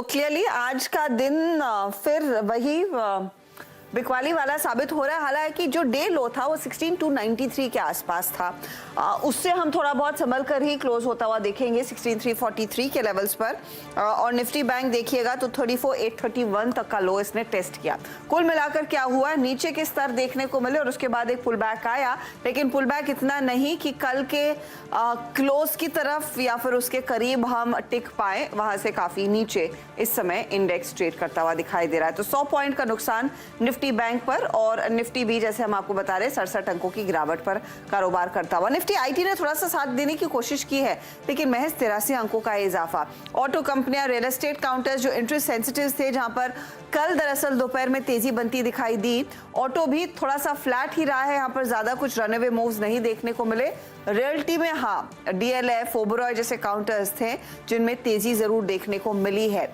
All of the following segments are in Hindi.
क्लियरली आज का दिन फिर वही बिकवाली वाला साबित हो रहा है। हालांकि जो डे लो था वो 16,293 के आसपास था, उससे हम थोड़ा बहुत संभल कर ही क्लोज होता हुआ देखेंगे 16,343 के लेवल्स पर। और निफ्टी बैंक देखिएगा तो 34,831 तक का लो इसने टेस्ट किया। कुल मिलाकर क्या हुआ, नीचे के स्तर देखने को मिले और उसके बाद एक पुल बैक आया, लेकिन पुल बैक इतना नहीं कि कल के क्लोज की तरफ या फिर उसके करीब हम टिक पाए। वहां से काफी नीचे इस समय इंडेक्स ट्रेड करता हुआ दिखाई दे रहा है। तो 100 पॉइंट का नुकसान निफ्टी बैंक पर, और निफ्टी भी जैसे हम आपको बता रहे 67 अंकों की गिरावट पर कारोबार करता हुआ। निफ्टी आईटी ने थोड़ा सा साथ देने की कोशिश की है, लेकिन महज 83 अंकों का इजाफा। ऑटो कंपनियां, रियल एस्टेट काउंटर्स जो इंटरेस्ट सेंसिटिव थे, जहां पर कल दरअसल दोपहर में तेजी बनती दिखाई दी, ऑटो भी थोड़ा सा फ्लैट ही रहा है। यहाँ पर ज्यादा कुछ रनअवे मूव्स नहीं देखने को मिले। रियल्टी में हाँ, डीएलएफ, ओबरॉय जैसे काउंटर्स थे जिनमें तेजी जरूर देखने को मिली है,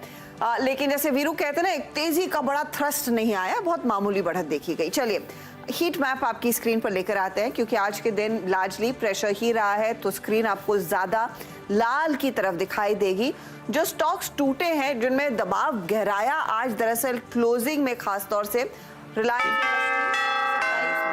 लेकिन जैसे वीरू कहते हैं ना, एक तेजी का बड़ा थ्रस्ट नहीं आया, बहुत मामूली बढ़त देखी गई। चलिए हीट मैप आपकी स्क्रीन पर लेकर आते हैं, क्योंकि आज के दिन लार्जली प्रेशर ही रहा है, तो स्क्रीन आपको ज्यादा लाल की तरफ दिखाई देगी। जो स्टॉक्स टूटे हैं, जिनमें दबाव गहराया आज दरअसल क्लोजिंग में, खासतौर से रिलायंस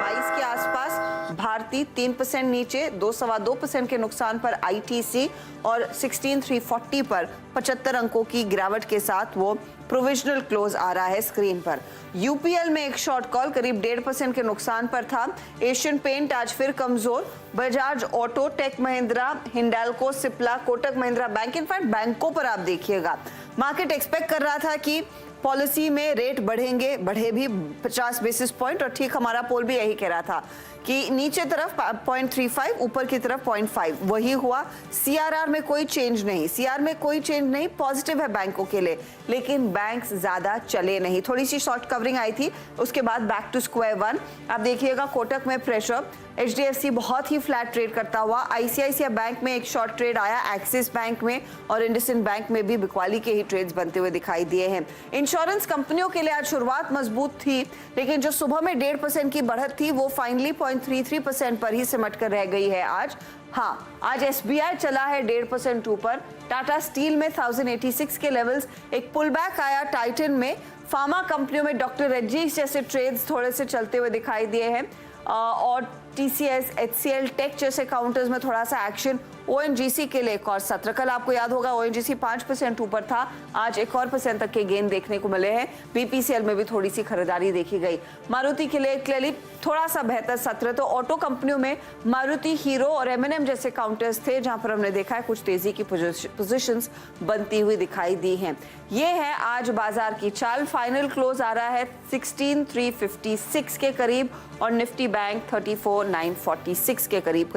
22 के आसपास, भारती 3% नीचे, 2.25% के नुकसान पर आईटीसी, और 16,340 पर 75 अंकों की गिरावट के साथ वो प्रोविजनल क्लोज आ रहा है स्क्रीन पर। यूपीएल में एक शॉर्ट कॉल करीब 1.5% के नुकसान पर था। एशियन पेंट आज फिर कमजोर। Bajaj Auto, Tech Mahindra, Hindalco, Cipla, Kotak Mahindra Bank, in fact बैंकों पर आप देखिएगा, मार्केट एक्सपेक्ट कर रहा था कि पॉलिसी में रेट बढ़ेंगे, बढ़े भी 50 बेसिस पॉइंट, और ठीक हमारा पोल भी यही कह रहा था कि नीचे तरफ 0.35, ऊपर की तरफ 0.5, वही हुआ। सीआरआर में कोई चेंज नहीं, सीआर में कोई चेंज नहीं, पॉजिटिव है बैंकों के लिए, लेकिन बैंक्स ज्यादा चले नहीं। थोड़ी सी शॉर्ट कवरिंग आई थी, उसके बाद बैक टू स्क्वायर वन। आप देखिएगा कोटक में प्रेशर, एचडीएफसी बहुत ही फ्लैट ट्रेड करता हुआ, आईसीआईसीआई बैंक में एक शॉर्ट ट्रेड आया, एक्सिस बैंक में और इंडसइंड बैंक में भी बिकवाली के ही ट्रेड्स बनते हुए दिखाई दिए हैं। इंश्योरेंस कंपनियों के लिए आज शुरुआत मजबूत थी, लेकिन जो सुबह में 1.5% की बढ़त थी वो फाइनली 0.33% पर ही सिमट कर रह गई है आज। हाँ, आज एसबीआई चला है 1.5% ऊपर। टाटा स्टील में 1086 के लेवल्स, एक पुल बैक आया टाइटन में। फार्मा कंपनियों में डॉक्टर रेड्डीज जैसे ट्रेड्स थोड़े से चलते हुए दिखाई दिए हैं, और टीसीएस, एचसीएल, टेक जैसे काउंटर्स में थोड़ा सा एक्शन। ओएनजीसी के लिए एक और सत्र, कल आपको याद होगा ओएनजीसी 5% ऊपर था, आज 1% तक के गेन देखने को मिले हैं। बीपीसीएल में भी थोड़ी सी खरीदारी देखी गई। मारुति के लिए क्लियरली थोड़ा सा बेहतर सत्र। तो ऑटो कंपनियों में मारुति, हीरो और एमएनएम जैसे काउंटर्स थे, जहां पर हमने देखा है कुछ तेजी की पोजीशंस बनती हुई दिखाई दी हैं। ये है आज बाजार की चाल। फाइनल क्लोज आ रहा है 16,356 के करीब, और निफ्टी बैंक 34,946 के करीब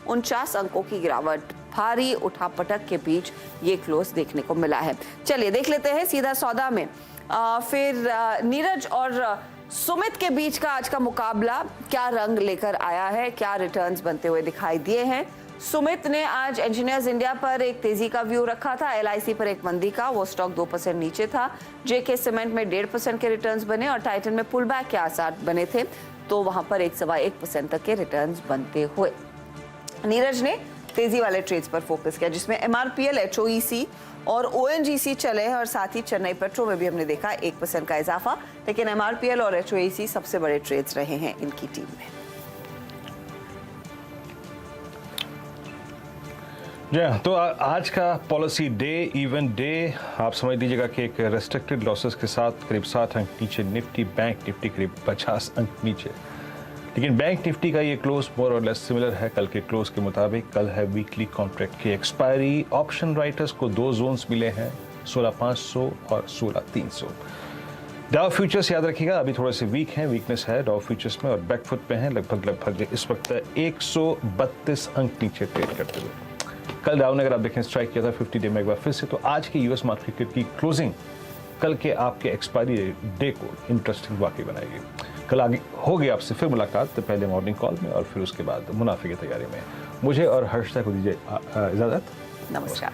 49 अंकों की गिरावट, भारी उठापटक के बीच ये क्लोज देखने को मिला है। चलिए देख लेते हैं सीधा सौदा में। फिर नीरज और सुमित के बीच का आज का मुकाबला क्या रंग लेकर आया है, क्या रिटर्न्स बनते हुए दिखाई दिए हैं। सुमित ने आज इंजीनियर्स इंडिया पर एक तेजी का व्यू रखा था, एलआईसी पर एक मंदी का, वो स्टॉक 2% नीचे था। जेके सीमेंट में 1.5% के रिटर्न्स बने, और टाइटन में पुल बैक के आसार बने थे, तो वहां पर 1.25% तक के रिटर्न्स बनते हुए। नीरज ने तेजी वाले ट्रेड्स पर फोकस किया, जिसमें एमआरपीएल, एचओईसी और ओएनजीसी चले हैं, और साथ ही चेन्नई पेट्रो में भी हमने देखा 1% का इजाफा, लेकिन एमआरपीएल और एचओईसी सबसे बड़े ट्रेड्स रहे हैं इनकी टीम में। जी, तो आज का पॉलिसी डे, इवेंट डे, आप समझ लीजिएगा कि एक रेस्ट्रिक्टेड लॉसेस के साथ करीब 7 अंक नीचे निफ्टी, बैंक निफ्टी करीब 50 अंक नीचे। लेकिन बैंक निफ्टी का ये क्लोज मोर और लेस सिमिलर है कल के क्लोज के मुताबिक। कल है वीकली कॉन्ट्रैक्ट की एक्सपायरी। ऑप्शन राइटर्स को 2 जोन्स मिले हैं, 16,500 और 16,300। डाउ फ्यूचर्स याद रखिएगा अभी थोड़े से वीक हैं, वीकनेस है डाउ फ्यूचर्स में, और बैकफुट पे हैं, लगभग इस वक्त 132 अंक नीचे ट्रेड करते हुए। कल डाउ ने अगर आप देखें स्ट्राइक किया था 50 डे में एक बार फिर से। तो आज की यूएस मार्केट की क्लोजिंग कल के आपके एक्सपायरी डे को इंटरेस्टिंग वाकई बनाएगी। कल आगे होगी आपसे फिर मुलाकात, तो पहले मॉर्निंग कॉल में और फिर उसके बाद मुनाफे की तैयारी में। मुझे और हर्षिता को दीजिए इजाजत। नमस्कार।